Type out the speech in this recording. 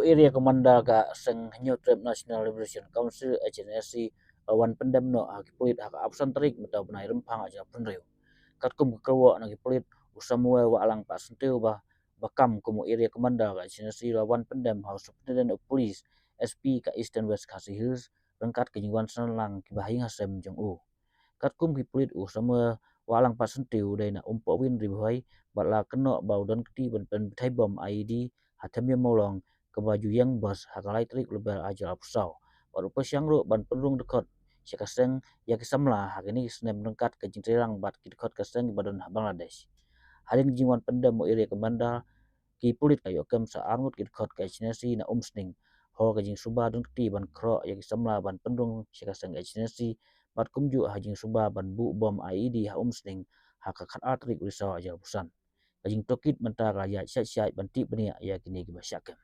area commander ka seng New Trip National Liberation Council agency wan pendem no akipulit hak absen terik metau benai rempang aja penriu kat kum kerwa na akipulit usamue wa alang pa sentiu bakam kumu area commander ka agency lawan pendem house superintendent of police SP ka Eastern West Khasi Hills rengkat kenyuan senelang kibahing hasem jong kat kum kipulit usamue walang pa sentiu dai na umpo win ribuhai batla keno bau don keti ben thai bom IED hatem ye molong kebaju yang bos hakalai trik lebel aja apsau baru pesyang ro ban perung dekot syakaseng ya kesamla hakini snem rengkat ke jintrang bat kidekot kaseng badon Bangladesh halin jingwan pendam mo ire kemanda ki pulit kayo kem sa angut kidekot ke chinesi na umsning ho ke jing suba don keti ban kro ya kesamla ban pendung syakaseng ke chinesi bat kumju hajing suba ban bu bom IED ha umsning hakakat atrik risau aja busan kajing tokit mentara ya syat-syat banti benia ya kini kibasyakem